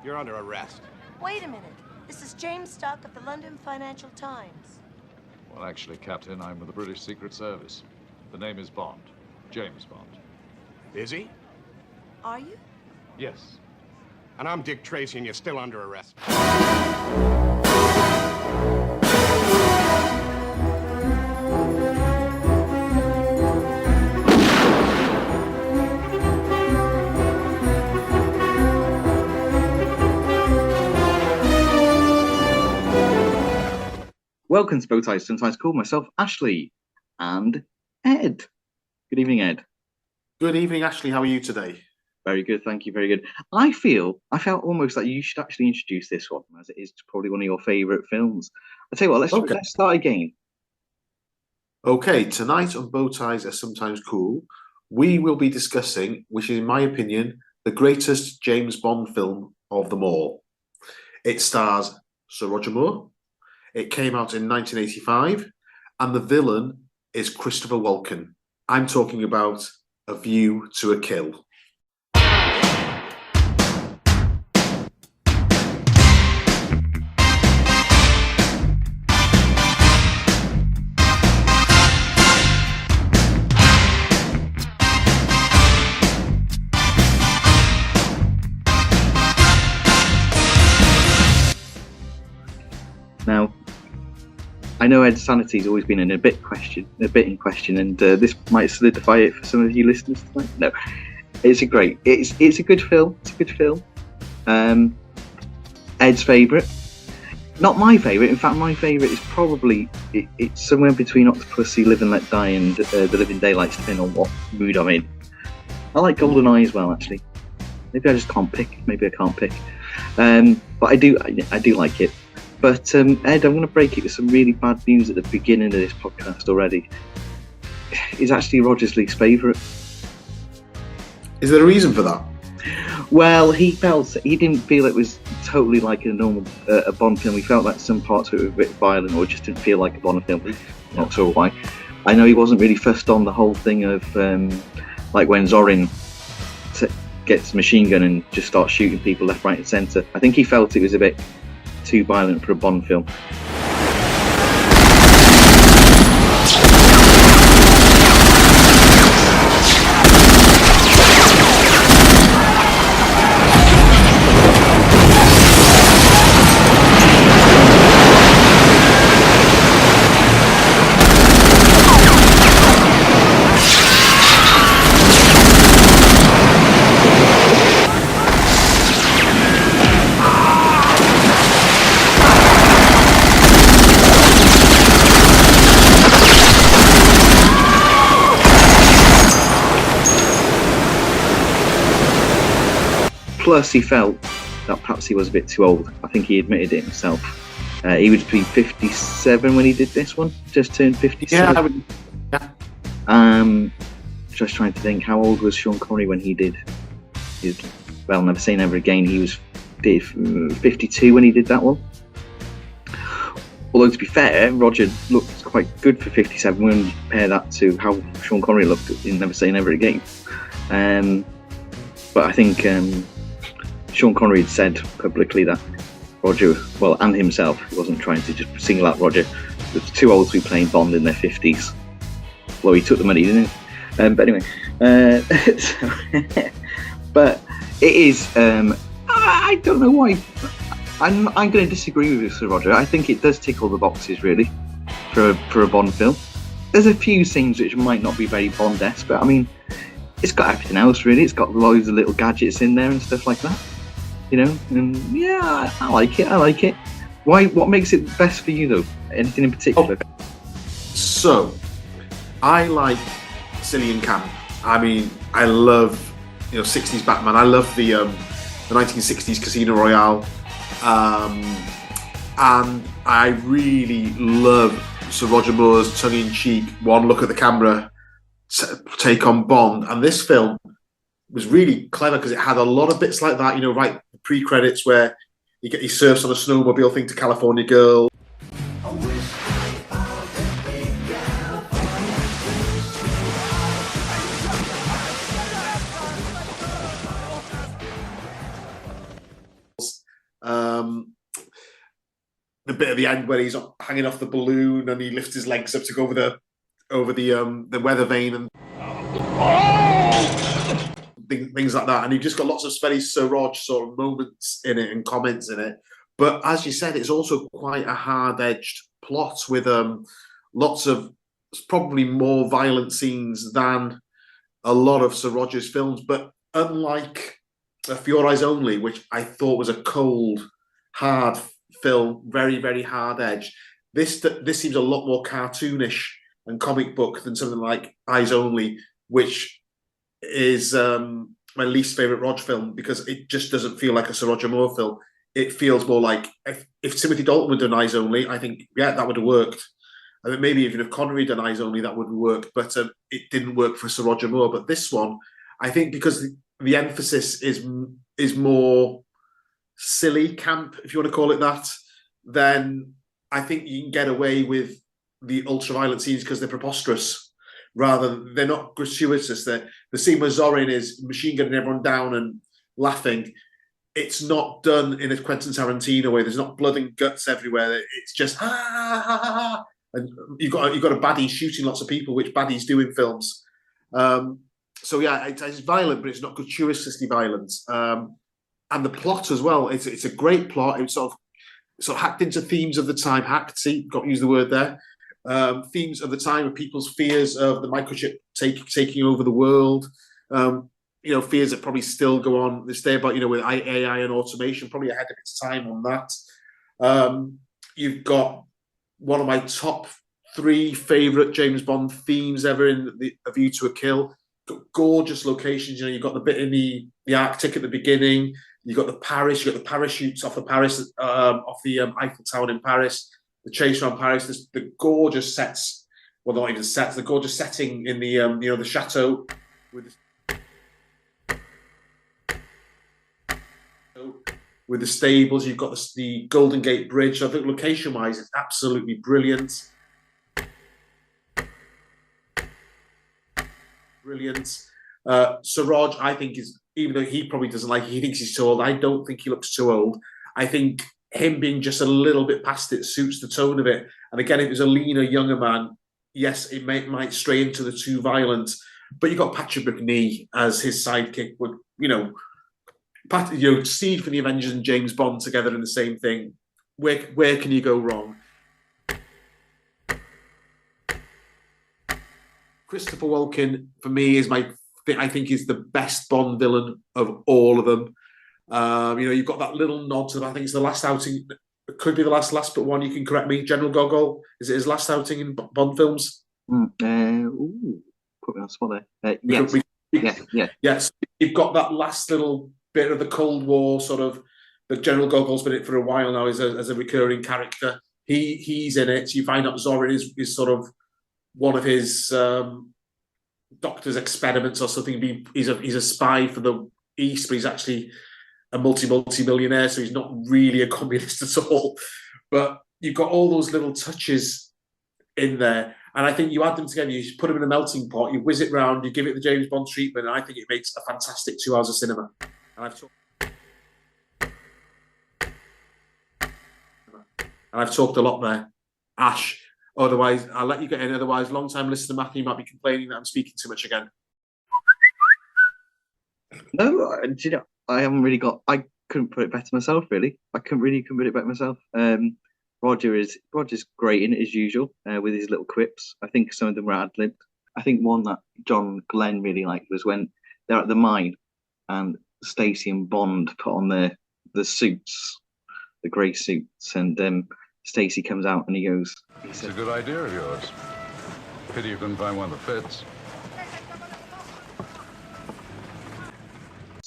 You're under arrest. Wait a minute. This is James Stock of the London Financial Times. Well, actually, Captain, I'm with the British Secret Service. The name is Bond. James Bond. Is he? Are you? Yes. And I'm Dick Tracy, and you're still under arrest. Welcome to Bowties, sometimes called myself Ashley and Ed. Good evening, Ed. Good evening, Ashley. How are you today? Very good, thank you. Very good. I felt almost like you should actually introduce this one, as it is probably one of your favourite films. I tell you what, let's start again. Okay, tonight on Bowties Are Sometimes Cool, we will be discussing, which is, in my opinion, the greatest James Bond film of them all. It stars Sir Roger Moore. It came out in 1985, and the villain is Christopher Walken. I'm talking about A View to a Kill. Now, I know Ed's sanity's always been in a bit in question, and this might solidify it for some of you listeners tonight. No, it's a good film. It's a good film. Ed's favourite, not my favourite. In fact, my favourite is probably it's somewhere between Octopussy, Live and Let Die, and The Living Daylights, depending on what mood I'm in. I like GoldenEye as well, actually. Maybe I just can't pick. Maybe I can't pick. But I do like it. But Ed, I'm going to break it with some really bad news at the beginning of this podcast already. It's actually Roger's least favourite. Is there a reason for that? Well, he didn't feel it was totally like a normal a Bond film. He felt like some parts of it were a bit violent, or just didn't feel like a Bond film. Not sure why. I know he wasn't really fussed on the whole thing of like when Zorin gets a machine gun and just starts shooting people left, right, and centre. I think he felt it was a bit too violent for a Bond film. Plus, he felt that perhaps he was a bit too old. I think he admitted it himself. He was between 57 when he did this one, just turned 57. Yeah. Just trying to think, how old was Sean Connery when he did his Never Say Never Again? He was 52 when he did that one. Although, to be fair, Roger looked quite good for 57 when you compare that to how Sean Connery looked in Never Say Never Again. But I think Sean Connery had said publicly that Roger, and himself, he wasn't trying to just single out Roger, was too old to be playing Bond in their 50s. Well, he took the money, didn't he? But anyway, but it is, I don't know why, I'm going to disagree with you, Sir Roger. I think it does tick all the boxes, really, for a Bond film. There's a few scenes which might not be very Bond-esque, but I mean, it's got everything else, really. It's got loads of little gadgets in there and stuff like that. You know, and yeah, I like it. Why? What makes it best for you, though? Anything in particular? So, I like silly and camp. I mean, I love 60s Batman. I love the 1960s Casino Royale, and I really love Sir Roger Moore's tongue-in-cheek, one look at the camera take on Bond. And this film was really clever because it had a lot of bits like that, right, pre-credits where he surfs on a snowmobile thing to California Girl. The bit at the end where he's hanging off the balloon and he lifts his legs up to go over the weather vane and things like that. And you've just got lots of very Sir Rog sort of moments in it and comments in it. But as you said, it's also quite a hard-edged plot with lots of probably more violent scenes than a lot of Sir Roger's films. But unlike For Your Eyes Only, which I thought was a cold, hard film, very, very hard-edged, this seems a lot more cartoonish and comic book than something like Eyes Only, which is my least favourite Rog film because it just doesn't feel like a Sir Roger Moore film. It feels more like if Timothy Dalton had done Eyes Only, I think, yeah, that would have worked. I mean, maybe even if Connery done Eyes Only, that would have worked, but it didn't work for Sir Roger Moore. But this one, I think because the emphasis is more silly camp, if you want to call it that, then I think you can get away with the ultra-violent scenes because they're preposterous. Rather, they're not gratuitous. The scene where Zorin is machine gunning everyone down and laughing, it's not done in a Quentin Tarantino way. There's not blood and guts everywhere. It's just ha ha ha ha, and you've got a baddie shooting lots of people, which baddies do in films. So yeah, it's violent, but it's not gratuitously violent. And the plot as well. It's a great plot. It's sort of hacked into themes of the time. Hacked. See, got to use the word there. Themes of the time of people's fears of the microchip taking over the world. Fears that probably still go on this day about, with AI and automation, probably ahead of its time on that. You've got one of my top 3 favourite James Bond themes ever in A View to a Kill. Got gorgeous locations. You've got the bit in the Arctic at the beginning. You've got the Paris. You've got the parachutes off the Eiffel Tower in Paris. The chase around Paris. The gorgeous sets. Well, not even sets. The gorgeous setting in the chateau with the stables. You've got the Golden Gate Bridge. I think location-wise, it's absolutely brilliant. Sir Rog, I think, is, even though he probably doesn't like it, he thinks he's too old. I don't think he looks too old. I think him being just a little bit past it suits the tone of it. And again, if it was a leaner, younger man, yes, it might stray into the too violent. But you've got Patrick McNee as his sidekick. Would Steve from the Avengers and James Bond together in the same thing. Where can you go wrong? Christopher Walken, for me, I think is the best Bond villain of all of them. You've got that little nod to, I think it's the last outing. It could be the last but one. You can correct me. General Gogol, is it his last outing in Bond films? Put me on the spot there. Yes. Yes. You've got that last little bit of the Cold War sort of. The General Gogol's been in it for a while now as a recurring character. He's in it. So you find out Zorin is sort of one of his doctor's experiments or something. He's a spy for the East, but he's actually a multi-millionaire, so he's not really a communist at all. But you've got all those little touches in there, and I think you add them together, you put them in a melting pot, you whiz it round, you give it the James Bond treatment, and I think it makes a fantastic 2 hours of cinema. And I've talked a lot there. Ash, otherwise, I'll let you get in. Otherwise, long-time listener Matthew might be complaining that I'm speaking too much again. No, I haven't really got. I couldn't put it better myself, really. I couldn't put it better myself. Roger's great in it as usual with his little quips. I think some of them were ad-libbed. I think one that John Glenn really liked was when they're at the mine and Stacey and Bond put on the suits, the grey suits, and Stacey comes out and he goes, It's a good idea of yours. Pity you couldn't find one that fits.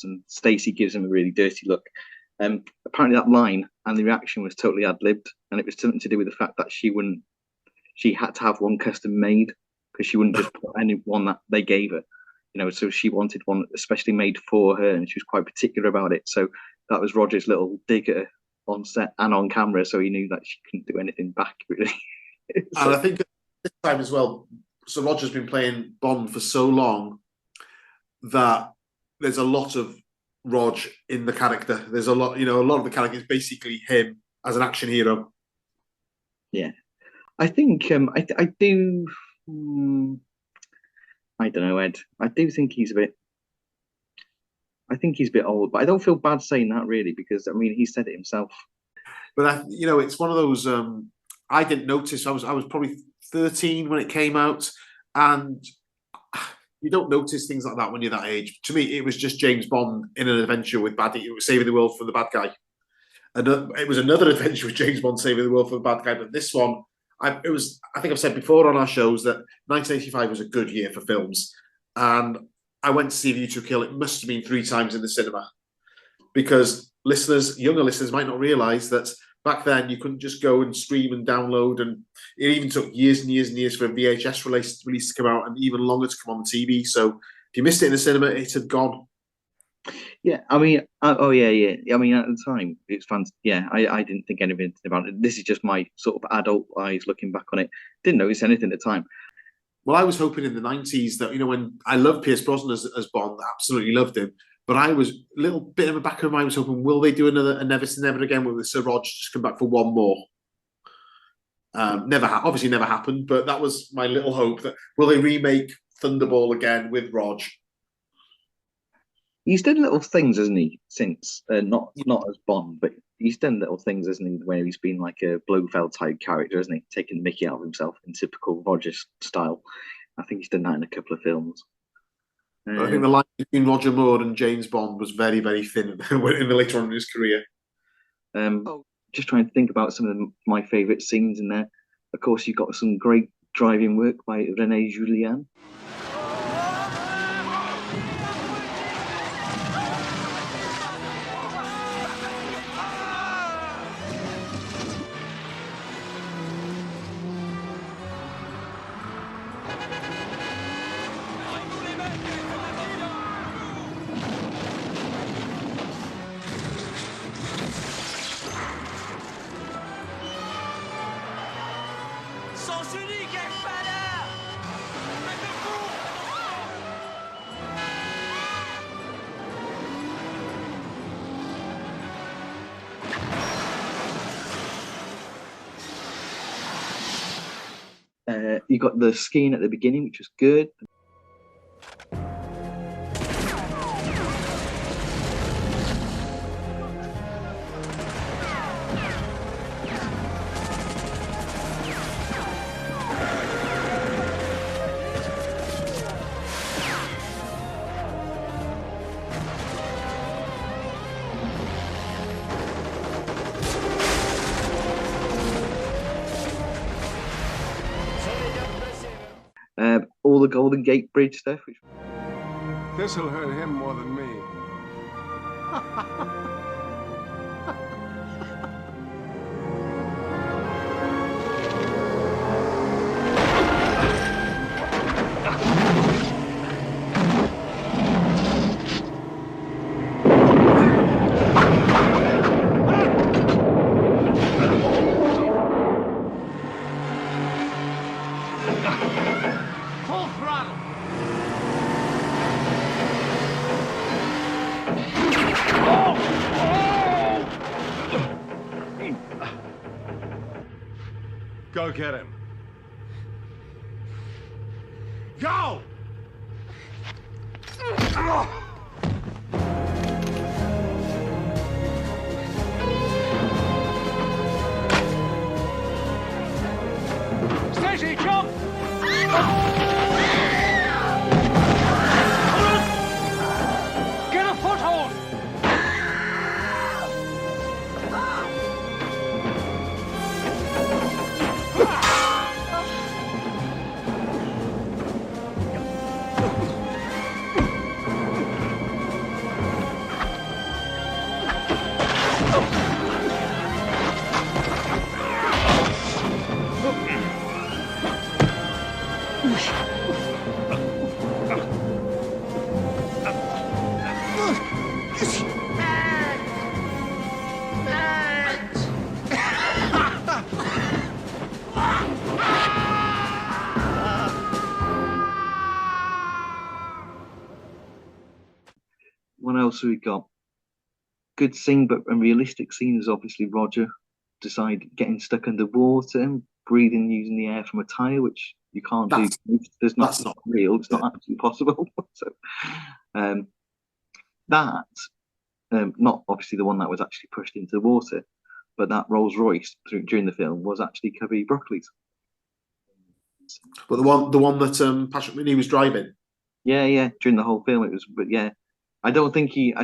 And Stacey gives him a really dirty look. Apparently that line and the reaction was totally ad-libbed, and it was something to do with the fact that she had to have one custom made because she wouldn't just put any one that they gave her, so she wanted one especially made for her, and she was quite particular about it. So that was Roger's little dig at her on set and on camera, so he knew that she couldn't do anything back, really. And I think at this time as well, so Roger's been playing Bond for so long that there's a lot of Rog in the character. There's a lot, a lot of the character is basically him as an action hero. Yeah, I think I do. I don't know, Ed. I do think he's a bit. I think he's a bit old, but I don't feel bad saying that really because I mean he said it himself. But it's one of those. I didn't notice. I was probably 13 when it came out, and you don't notice things like that when you're that age. To me, it was just James Bond in an adventure with baddie. It was saving the world from the bad guy. And it was another adventure with James Bond saving the world from the bad guy. But this one, I think I've said before on our shows that 1985 was a good year for films, and I went to see View to a Kill. It must have been 3 times in the cinema, because younger listeners might not realise that back then you couldn't just go and stream and download, and it even took years and years and years for a VHS release to come out, and even longer to come on TV. So if you missed it in the cinema, it had gone. Yeah, I mean, oh yeah. I mean, at the time, it's fun. Yeah, I didn't think anything about it. This is just my sort of adult eyes looking back on it. Didn't notice anything at the time. Well, I was hoping in the 90s that, when I loved Pierce Brosnan as Bond, absolutely loved him. But I was a little bit in the back of my mind was hoping, will they do another a Never Say Never again with Sir Rog just come back for one more? Obviously never happened, but that was my little hope. That will they remake Thunderball again with Rog? He's done little things, hasn't he? Since not as Bond, but he's done little things, hasn't he? Where he's been like a Blofeld type character, hasn't he? Taking the Mickey out of himself in typical Rogers style. I think he's done that in a couple of films. I think the line between Roger Moore and James Bond was very, very thin in the later on in his career. Just trying to think about some of my favourite scenes in there. Of course, you've got some great driving work by René Julien. You got the skiing at the beginning, which was good. All the Golden Gate Bridge stuff. This'll hurt him more than me. Go get him. Go! Stacy, jump! Get a foothold! What else have we got? good scene, but a realistic scene is obviously Roger getting stuck underwater and breathing using the air from a tire, which you can't do. That's not real. It's not actually possible. So that, not obviously the one that was actually pushed into the water, but that Rolls Royce during the film was actually Cubby Broccoli's. But the one that Patrick Whitney was driving. Yeah. During the whole film, it was. But yeah, I think he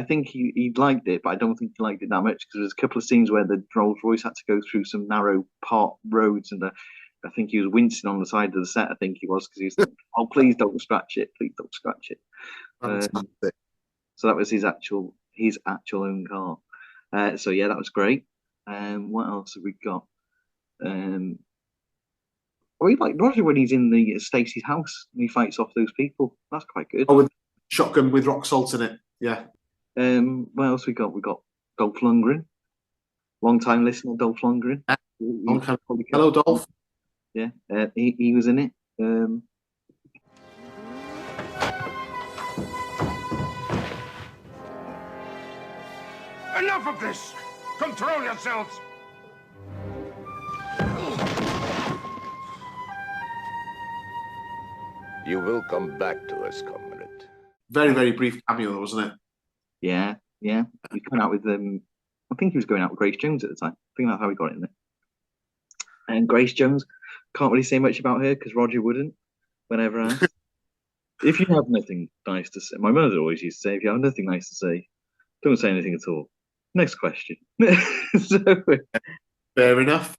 liked it, but I don't think he liked it that much because there's a couple of scenes where the Rolls Royce had to go through some narrow part roads, and I think he was wincing on the side of the set. I think he was because he was like, "Oh, please don't scratch it! Please don't scratch it." So that was his actual own car. So yeah, that was great. What else have we got? We like Roger when he's in the Stacey's house and he fights off those people. That's quite good. Oh, with shotgun with rock salt in it. Yeah. What else we got? We got Dolph Lundgren, long time listener, Dolph Lundgren. Hello, Dolph. Yeah, he was in it. Enough of this! Control yourselves! You will come back to us, comrade. Very, very brief cameo, wasn't it? Yeah. He came out with I think he was going out with Grace Jones at the time. I think that's how he got in there. And Grace Jones, can't really say much about her because Roger wouldn't. Whenever asked, if you have nothing nice to say, my mother always used to say, if you have nothing nice to say, don't say anything at all. Next question. Fair enough.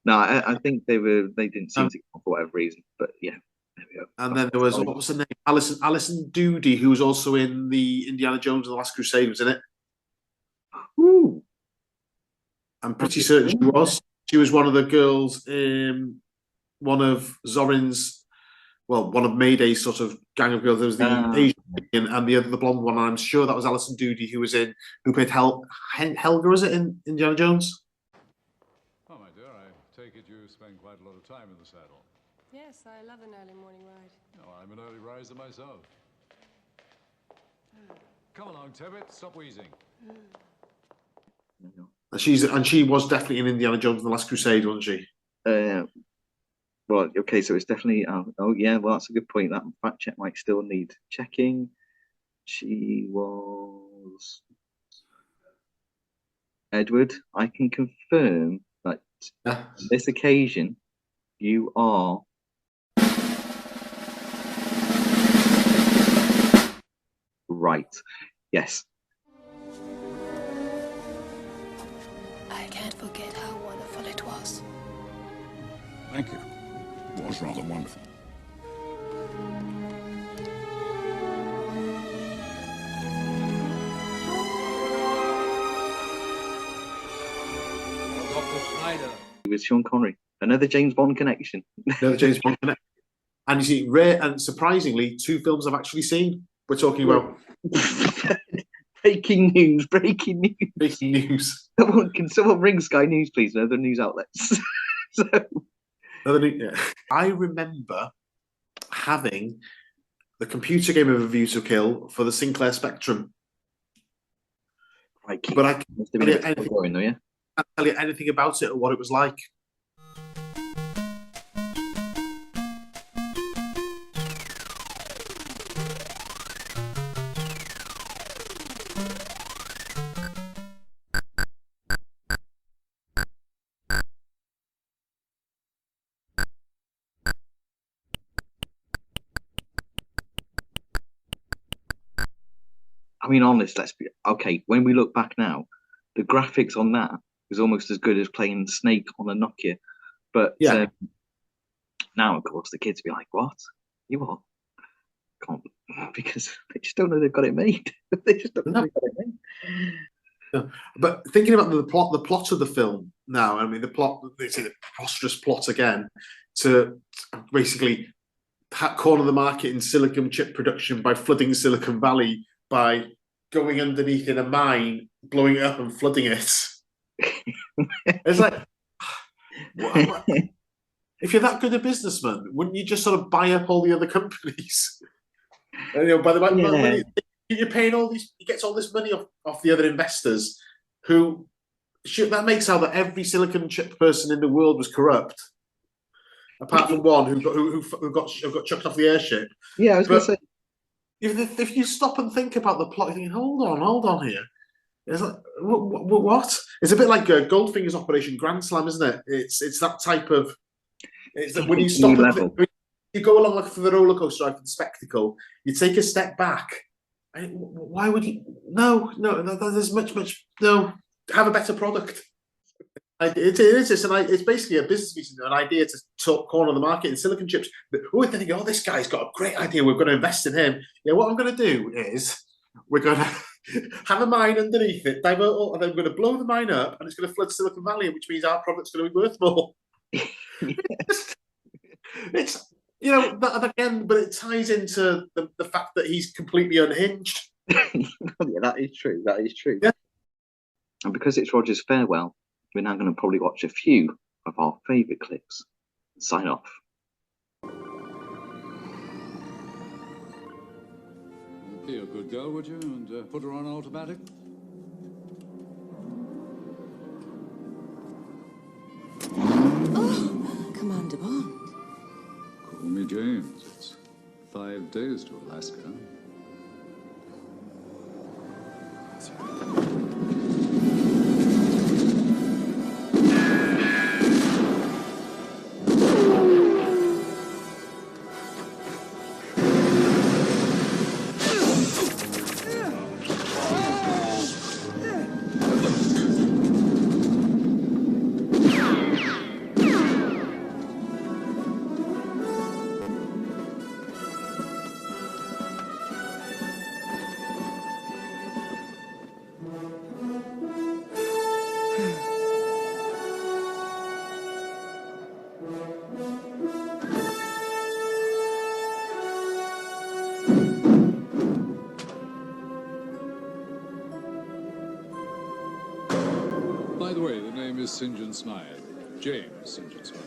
No, I think they didn't seem to for whatever reason, but yeah. There we go. And then there was, what was her name? Alison Doody, who was also in the Indiana Jones and the Last Crusade, was in it. Ooh. I'm pretty certain she was. She was one of the girls in one of Zorin's, one of Mayday's sort of gang of girls. There was the Asian and the other, the blonde one. And I'm sure that was Alison Doody who played Helga, is it, in Indiana Jones? Oh, my dear, I take it you spend quite a lot of time in the saddle. Yes, I love an early morning ride. Oh, I'm an early riser myself. Come along, Tibbet, stop wheezing. And she was definitely in Indiana Jones and the Last Crusade, wasn't she? Well, okay, so it's definitely. Oh, yeah. Well, that's a good point. That fact check might still need checking. She was Edward. I can confirm that on this occasion, you are right. Yes. I can't forget how wonderful it was. Thank you. It was rather wonderful. Dr. Snyder. With Sean Connery. Another James Bond connection. Another James Bond connection. And you see, rare and surprisingly, 2 films I've actually seen. We're talking about breaking news. Breaking news. Can someone ring Sky News, please? And other news outlets. I remember having the computer game of A View to Kill for the Sinclair Spectrum. But I can't tell you anything about it or what it was like. I mean, honest, let's be okay. When we look back now, the graphics on that was almost as good as playing Snake on a Nokia. But now, of course, the kids be like, "What? You what?" Can't, because they just don't know they've got it made. They just don't know they've got it made. No. But thinking about the plot of the film now, I mean, the preposterous plot again to basically corner the market in silicon chip production by flooding Silicon Valley by going underneath in a mine, blowing it up and flooding it. It's like, if you're that good a businessman, wouldn't you just sort of buy up all the other companies? And, by the way, you're paying all these, he gets all this money off the other investors, who that makes out that every silicon chip person in the world was corrupt, apart from one who got chucked off the airship. Yeah, I was going to say. If you stop and think about the plot, you're thinking, hold on here. It's like, what? It's a bit like Goldfinger's Operation Grand Slam, isn't it? It's that type of. It's that when you stop and you go along like for the roller coaster ride for the spectacle, you take a step back. Why would you? No. There's much. No, have a better product. It's basically a business meeting, an idea to corner the market in silicon chips. They think, this guy's got a great idea. We're going to invest in him. Yeah, what I'm going to do is we're going to have a mine underneath it, divert all, and then we're going to blow the mine up, and it's going to flood Silicon Valley, which means our product's going to be worth more. It's that again, but it ties into the fact that he's completely unhinged. Yeah, that is true. That is true. Yeah. And because it's Roger's farewell, we're now going to probably watch a few of our favourite clips and sign off. Be a good girl, would you? And put her on automatic? Oh, Commander Bond. Call me James. It's 5 days to Alaska. By the way, the name is St. John Smythe. James St. John Smythe.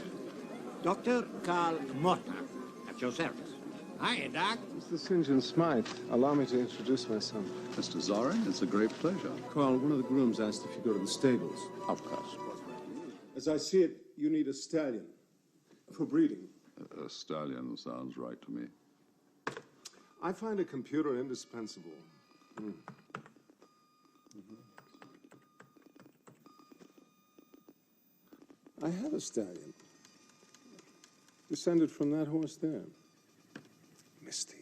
Dr. Carl Mortner, at your service. Hi, Doc. Mr. St. John Smythe, allow me to introduce myself. Mr. Zorin, it's a great pleasure. Carl, one of the grooms asked if you go to the stables. Of course. As I see it, you need a stallion for breeding. A stallion sounds right to me. I find a computer indispensable. I have a stallion. Descended from that horse there. Misty.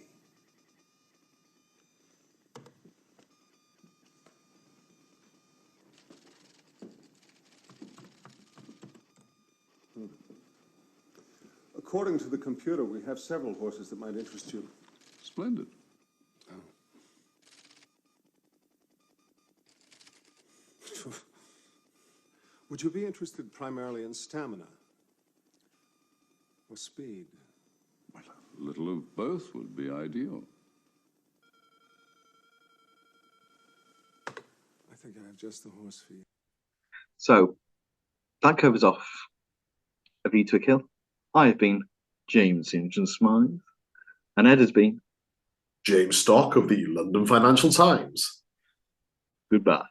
According to the computer, we have several horses that might interest you. Splendid. Would you be interested primarily in stamina or speed? Well, a little of both would be ideal. I think I have just the horse for you. So, that covers off A View to a Kill. I have been James St. John Smythe, and Ed has been James Stock of the London Financial Times. Goodbye.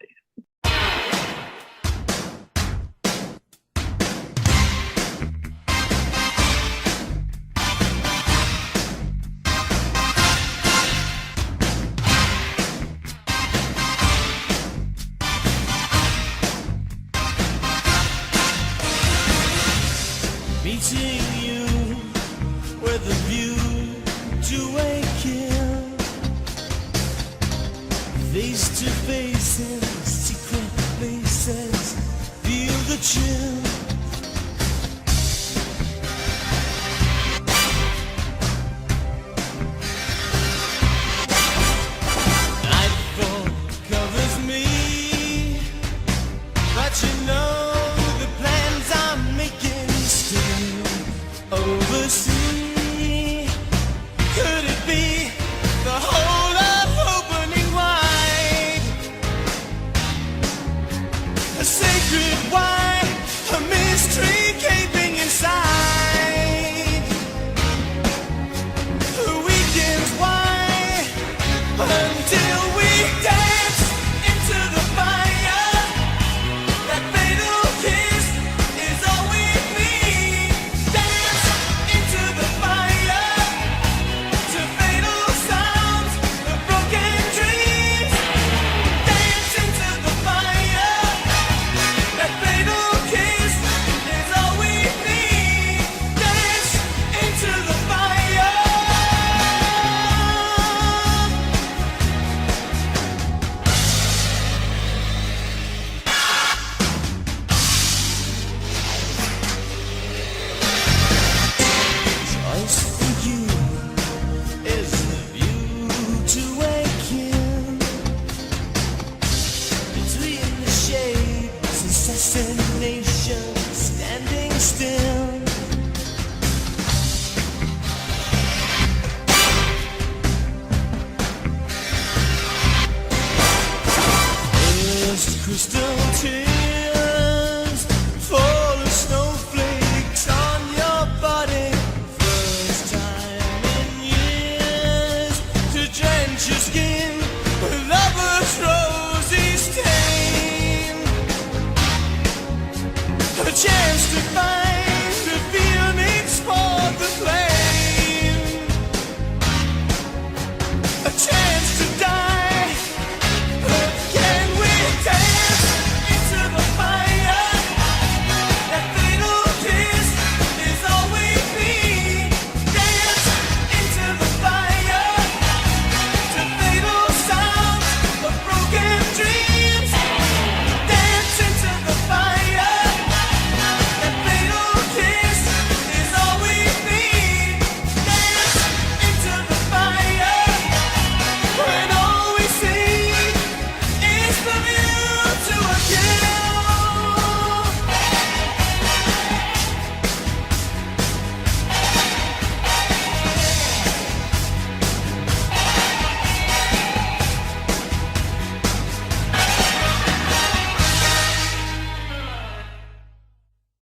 Meeting you with a view to a kill, face to face in secret places, feel the chill. Nightfall covers me, but you know the plans I'm making still oversee. Could it be the whole of opening wide? A sacred why, a mystery gaping inside. The weekend's why, until we dance into the fire. should find